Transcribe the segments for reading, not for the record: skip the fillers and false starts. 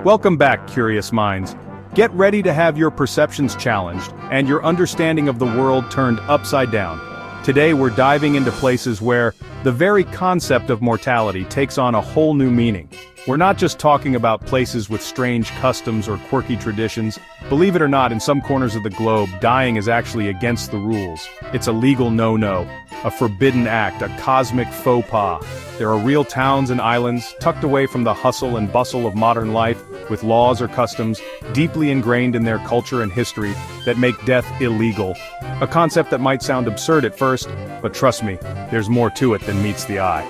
Welcome back, curious minds. Get ready to have your perceptions challenged and your understanding of the world turned upside down. Today we're diving into places where the very concept of mortality takes on a whole new meaning. We're not just talking about places with strange customs or quirky traditions. Believe it or not, in some corners of the globe, dying is actually against the rules. It's a legal no-no, a forbidden act, a cosmic faux pas. There are real towns and islands, tucked away from the hustle and bustle of modern life, with laws or customs, deeply ingrained in their culture and history, that make death illegal. A concept that might sound absurd at first, but trust me, there's more to it than meets the eye.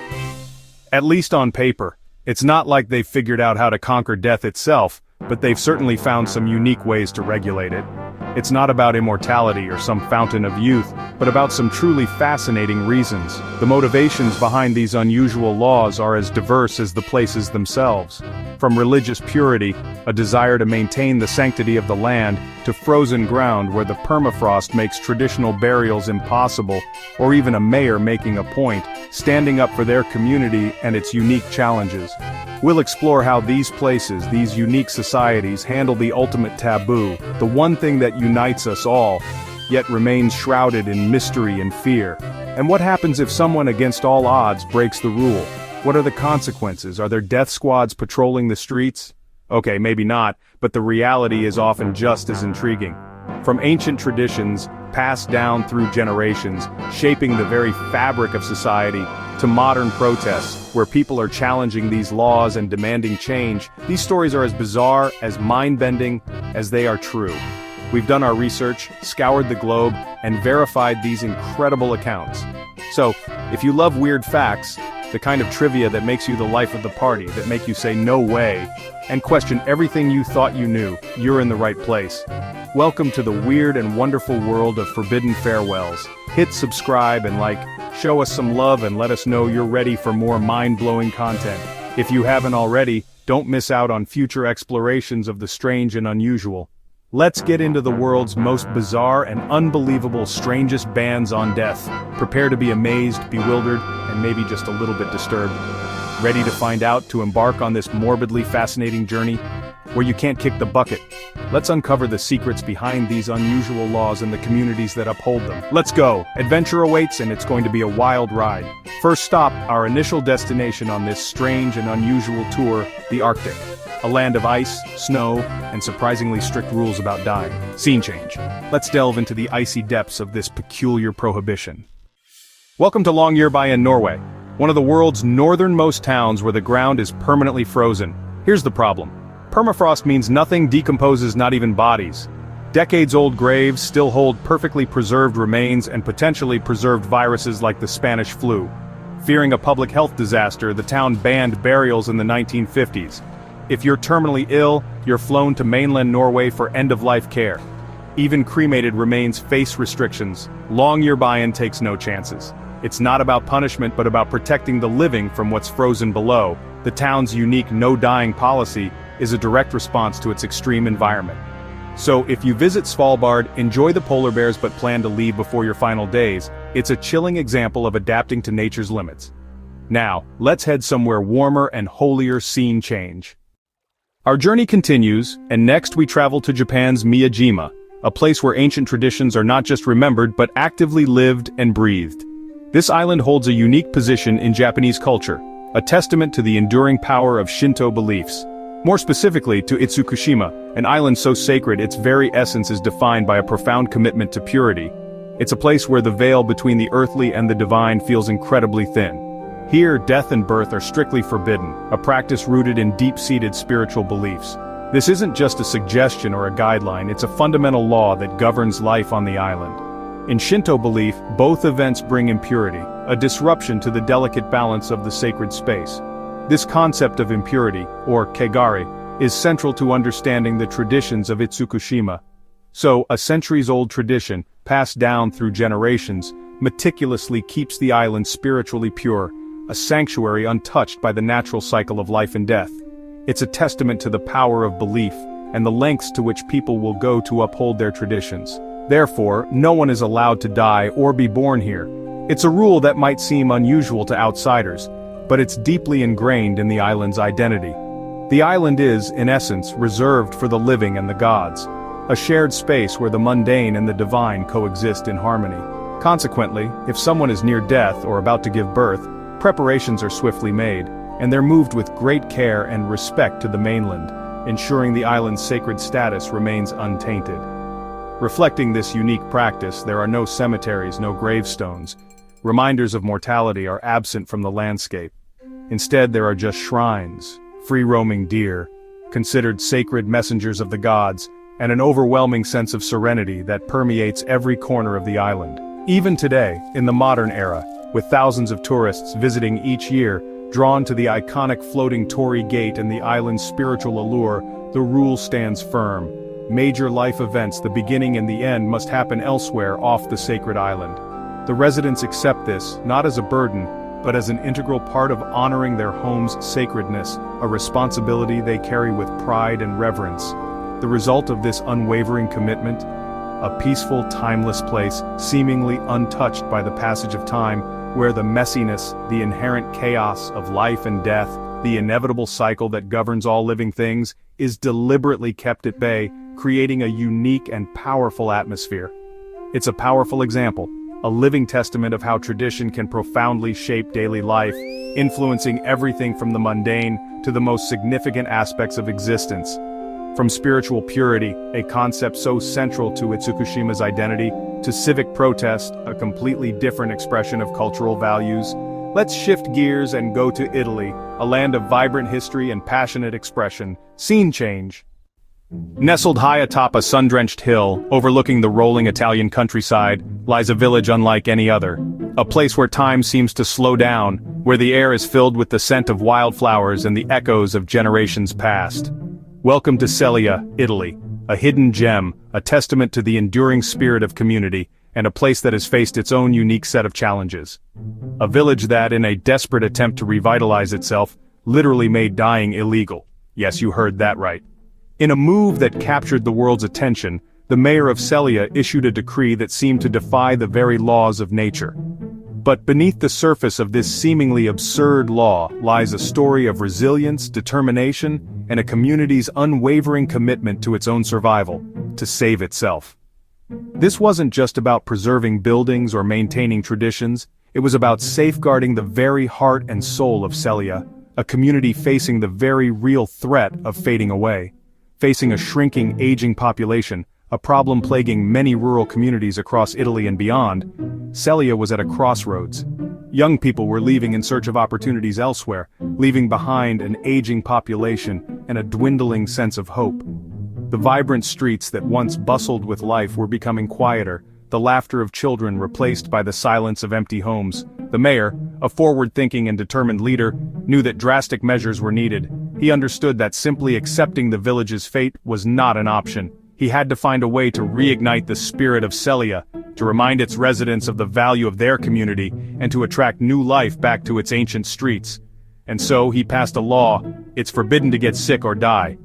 At least on paper. It's not like they've figured out how to conquer death itself, but they've certainly found some unique ways to regulate it. It's not about immortality or some fountain of youth, but about some truly fascinating reasons. The motivations behind these unusual laws are as diverse as the places themselves. From religious purity, a desire to maintain the sanctity of the land, to frozen ground where the permafrost makes traditional burials impossible, or even a mayor making a point, standing up for their community and its unique challenges. We'll explore how these places, these unique societies, handle the ultimate taboo, the one thing that unites us all, yet remains shrouded in mystery and fear. And what happens if someone against all odds breaks the rule? What are the consequences? Are there death squads patrolling the streets? Okay, maybe not, but the reality is often just as intriguing. From ancient traditions, passed down through generations, shaping the very fabric of society, to modern protests, where people are challenging these laws and demanding change, these stories are as bizarre, as mind-bending, as they are true. We've done our research, scoured the globe, and verified these incredible accounts. So, if you love weird facts, the kind of trivia that makes you the life of the party, that make you say no way, and question everything you thought you knew, you're in the right place. Welcome to the weird and wonderful world of Forbidden Farewells. Hit subscribe and like, show us some love and let us know you're ready for more mind-blowing content. If you haven't already, don't miss out on future explorations of the strange and unusual. Let's get into the world's most bizarre and unbelievable strangest bans on death. Prepare to be amazed, bewildered, and maybe just a little bit disturbed. Ready to find out, to embark on this morbidly fascinating journey, where you can't kick the bucket? Let's uncover the secrets behind these unusual laws and the communities that uphold them. Let's go! Adventure awaits, and it's going to be a wild ride. First stop, our initial destination on this strange and unusual tour, the Arctic. A land of ice, snow, and surprisingly strict rules about dying. Scene change. Let's delve into the icy depths of this peculiar prohibition. Welcome to Longyearbyen, Norway, one of the world's northernmost towns where the ground is permanently frozen. Here's the problem. Permafrost means nothing decomposes, not even bodies. Decades-old graves still hold perfectly preserved remains and potentially preserved viruses like the Spanish flu. Fearing a public health disaster, the town banned burials in the 1950s. If you're terminally ill, you're flown to mainland Norway for end-of-life care. Even cremated remains face restrictions. Longyearbyen takes no chances. It's not about punishment but about protecting the living from what's frozen below. The town's unique no-dying policy is a direct response to its extreme environment. So if you visit Svalbard, enjoy the polar bears but plan to leave before your final days. It's a chilling example of adapting to nature's limits. Now, let's head somewhere warmer and holier. Scene change. Our journey continues, and next we travel to Japan's Miyajima, a place where ancient traditions are not just remembered but actively lived and breathed. This island holds a unique position in Japanese culture, a testament to the enduring power of Shinto beliefs. More specifically, to Itsukushima, an island so sacred its very essence is defined by a profound commitment to purity. It's a place where the veil between the earthly and the divine feels incredibly thin. Here, death and birth are strictly forbidden, a practice rooted in deep-seated spiritual beliefs. This isn't just a suggestion or a guideline, it's a fundamental law that governs life on the island. In Shinto belief, both events bring impurity, a disruption to the delicate balance of the sacred space. This concept of impurity, or kegare, is central to understanding the traditions of Itsukushima. So, a centuries-old tradition, passed down through generations, meticulously keeps the island spiritually pure, a sanctuary untouched by the natural cycle of life and death. It's a testament to the power of belief, and the lengths to which people will go to uphold their traditions. Therefore, no one is allowed to die or be born here. It's a rule that might seem unusual to outsiders, but it's deeply ingrained in the island's identity. The island is, in essence, reserved for the living and the gods, a shared space where the mundane and the divine coexist in harmony. Consequently, if someone is near death or about to give birth, preparations are swiftly made, and they're moved with great care and respect to the mainland, ensuring the island's sacred status remains untainted. Reflecting this unique practice, there are no cemeteries, no gravestones. Reminders of mortality are absent from the landscape. Instead, there are just shrines, free-roaming deer, considered sacred messengers of the gods, and an overwhelming sense of serenity that permeates every corner of the island. Even today, in the modern era, with thousands of tourists visiting each year, drawn to the iconic floating Torii Gate and the island's spiritual allure, the rule stands firm. Major life events, the beginning and the end, must happen elsewhere off the sacred island. The residents accept this, not as a burden, but as an integral part of honoring their home's sacredness, a responsibility they carry with pride and reverence. The result of this unwavering commitment? A peaceful, timeless place, seemingly untouched by the passage of time, where the messiness, the inherent chaos of life and death, the inevitable cycle that governs all living things, is deliberately kept at bay, creating a unique and powerful atmosphere. It's a powerful example, a living testament of how tradition can profoundly shape daily life, influencing everything from the mundane to the most significant aspects of existence. From spiritual purity, a concept so central to Itsukushima's identity, to civic protest, a completely different expression of cultural values, let's shift gears and go to Italy, a land of vibrant history and passionate expression. Scene change. Nestled high atop a sun-drenched hill, overlooking the rolling Italian countryside, lies a village unlike any other. A place where time seems to slow down, where the air is filled with the scent of wildflowers and the echoes of generations past. Welcome to Celia, Italy, a hidden gem, a testament to the enduring spirit of community, and a place that has faced its own unique set of challenges. A village that, in a desperate attempt to revitalize itself, literally made dying illegal. Yes, you heard that right. In a move that captured the world's attention, the mayor of Celia issued a decree that seemed to defy the very laws of nature. But beneath the surface of this seemingly absurd law lies a story of resilience, determination, and a community's unwavering commitment to its own survival, to save itself. This wasn't just about preserving buildings or maintaining traditions, it was about safeguarding the very heart and soul of Celia, a community facing the very real threat of fading away. Facing a shrinking, aging population, a problem plaguing many rural communities across Italy and beyond, Celia was at a crossroads. Young people were leaving in search of opportunities elsewhere, leaving behind an aging population and a dwindling sense of hope. The vibrant streets that once bustled with life were becoming quieter, the laughter of children replaced by the silence of empty homes. The mayor, a forward-thinking and determined leader, knew that drastic measures were needed. He understood that simply accepting the village's fate was not an option. He had to find a way to reignite the spirit of Celia, to remind its residents of the value of their community, and to attract new life back to its ancient streets. And so he passed a law: it's forbidden to get sick or die.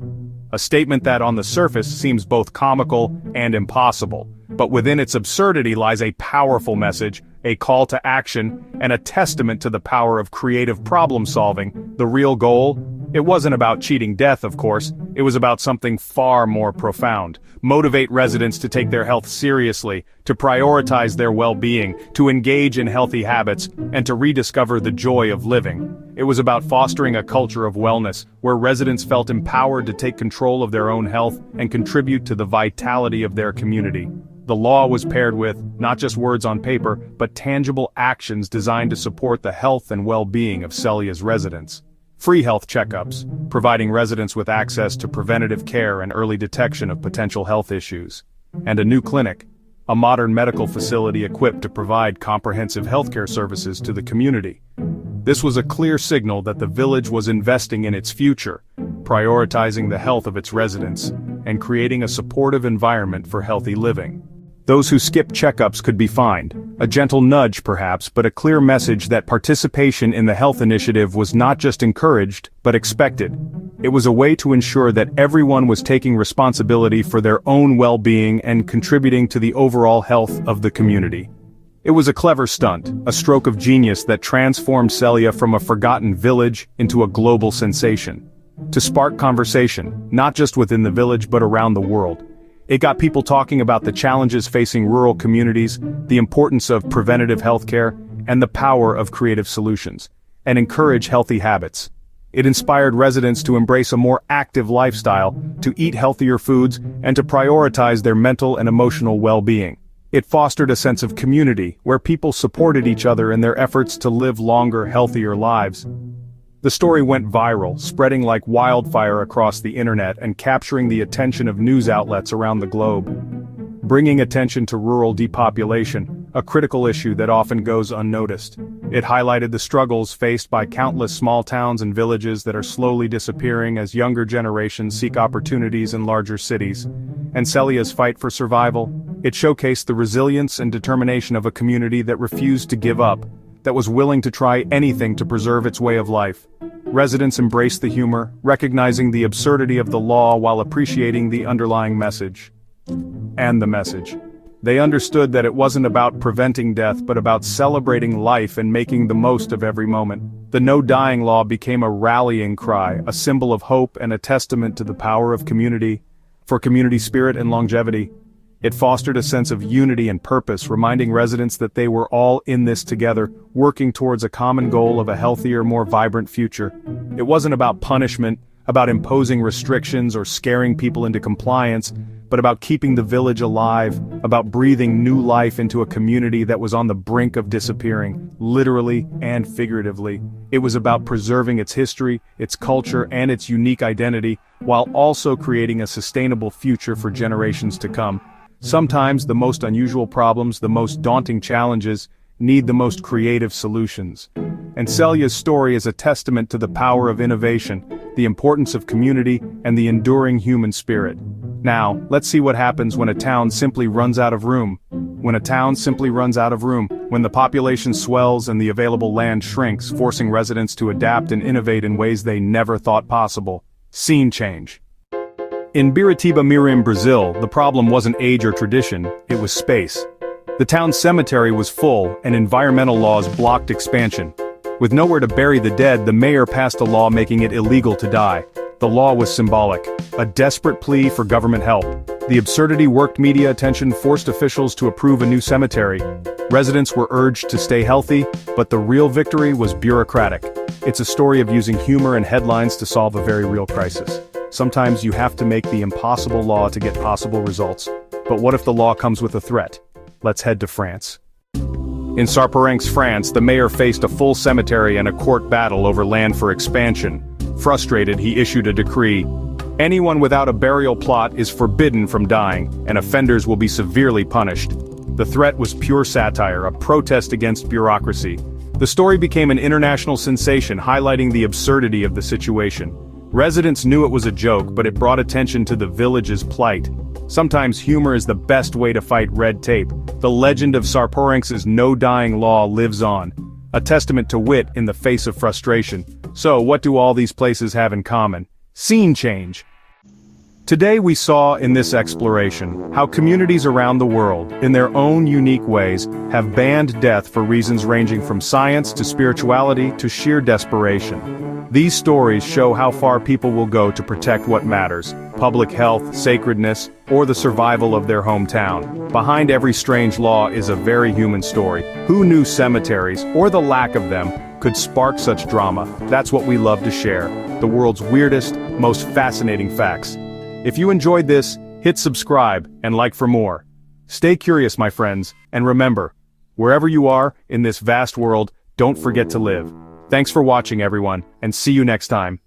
A statement that on the surface seems both comical and impossible, but within its absurdity lies a powerful message, a call to action, and a testament to the power of creative problem-solving. The real goal? It wasn't about cheating death, of course, it was about something far more profound. Motivate residents to take their health seriously, to prioritize their well-being, to engage in healthy habits, and to rediscover the joy of living. It was about fostering a culture of wellness, where residents felt empowered to take control of their own health and contribute to the vitality of their community. The law was paired with, not just words on paper, but tangible actions designed to support the health and well-being of Celia's residents. Free health checkups, providing residents with access to preventative care and early detection of potential health issues. And a new clinic, a modern medical facility equipped to provide comprehensive healthcare services to the community. This was a clear signal that the village was investing in its future, prioritizing the health of its residents, and creating a supportive environment for healthy living. Those who skipped checkups could be fined, a gentle nudge perhaps, but a clear message that participation in the health initiative was not just encouraged, but expected. It was a way to ensure that everyone was taking responsibility for their own well-being and contributing to the overall health of the community. It was a clever stunt, a stroke of genius that transformed Celia from a forgotten village into a global sensation. to spark conversation, not just within the village but around the world. It got people talking about the challenges facing rural communities, the importance of preventative healthcare, and the power of creative solutions, and encourage healthy habits. It inspired residents to embrace a more active lifestyle, to eat healthier foods, and to prioritize their mental and emotional well-being. It fostered a sense of community, where people supported each other in their efforts to live longer, healthier lives. The story went viral, spreading like wildfire across the internet and capturing the attention of news outlets around the globe. Bringing attention to rural depopulation, a critical issue that often goes unnoticed. It highlighted the struggles faced by countless small towns and villages that are slowly disappearing as younger generations seek opportunities in larger cities. And Celia's fight for survival, it showcased the resilience and determination of a community that refused to give up, that was willing to try anything to preserve its way of life. Residents embraced the humor, recognizing the absurdity of the law while appreciating the underlying message. And the message. They understood that it wasn't about preventing death but about celebrating life and making the most of every moment. The no dying law became a rallying cry, a symbol of hope and a testament to the power of community, for community spirit and longevity. It fostered a sense of unity and purpose, reminding residents that they were all in this together, working towards a common goal of a healthier, more vibrant future. It wasn't about punishment, about imposing restrictions or scaring people into compliance, but about keeping the village alive, about breathing new life into a community that was on the brink of disappearing, literally and figuratively. It was about preserving its history, its culture, and its unique identity, while also creating a sustainable future for generations to come. Sometimes the most unusual problems, the most daunting challenges, need the most creative solutions. And Celia's story is a testament to the power of innovation, the importance of community, and the enduring human spirit. Now, let's see what happens when a town simply runs out of room. When a town simply runs out of room, when the population swells and the available land shrinks, forcing residents to adapt and innovate in ways they never thought possible. Scene change. In Biritiba Mirim, Brazil, the problem wasn't age or tradition, it was space. The town's cemetery was full, and environmental laws blocked expansion. With nowhere to bury the dead, the mayor passed a law making it illegal to die. The law was symbolic, a desperate plea for government help. The absurdity worked media attention, forced officials to approve a new cemetery. Residents were urged to stay healthy, but the real victory was bureaucratic. It's a story of using humor and headlines to solve a very real crisis. Sometimes you have to make the impossible law to get possible results. But what if the law comes with a threat? Let's head to France. In Sarparenx, France, the mayor faced a full cemetery and a court battle over land for expansion. Frustrated, he issued a decree. Anyone without a burial plot is forbidden from dying, and offenders will be severely punished. The threat was pure satire, a protest against bureaucracy. The story became an international sensation, highlighting the absurdity of the situation. Residents knew it was a joke, but it brought attention to the village's plight. Sometimes humor is the best way to fight red tape. The legend of Sarparenx's no-dying law lives on, a testament to wit in the face of frustration. So, what do all these places have in common? Scene change. Today we saw in this exploration how communities around the world, in their own unique ways, have banned death for reasons ranging from science to spirituality to sheer desperation. These stories show how far people will go to protect what matters: public health, sacredness, or the survival of their hometown. Behind every strange law is a very human story. Who knew cemeteries, or the lack of them, could spark such drama? That's what we love to share, the world's weirdest, most fascinating facts. If you enjoyed this, hit subscribe and like for more. Stay curious, my friends, and remember, wherever you are in this vast world, don't forget to live. Thanks for watching, everyone, and see you next time.